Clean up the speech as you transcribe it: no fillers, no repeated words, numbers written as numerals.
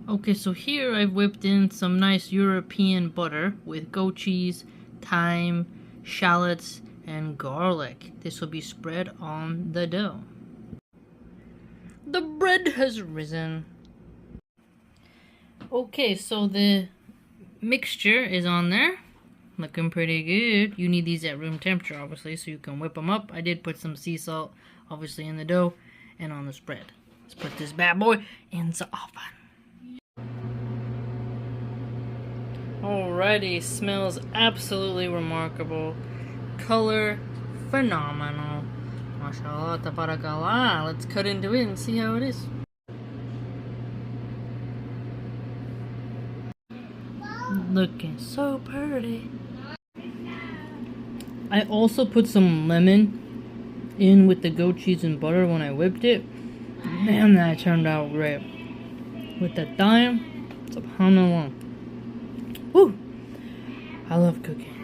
Okay, so here I've whipped in some nice European butter with goat cheese, thyme, shallots, and garlic. This will be spread on the dough. The bread has risen. Okay, so the mixture is on there. Looking pretty good. You need these at room temperature, obviously, so you can whip them up. I did put some sea salt, obviously, in the dough and on the spread. Let's put this bad boy in the oven. Alrighty, smells absolutely remarkable. Color, phenomenal. Mashaallah, tabarakallah. Let's cut into it and see how it is. Looking so pretty. I also put some lemon in with the goat cheese and butter when I whipped it. Man, that turned out great. With the thyme, subhanallah. Woo! I love cooking.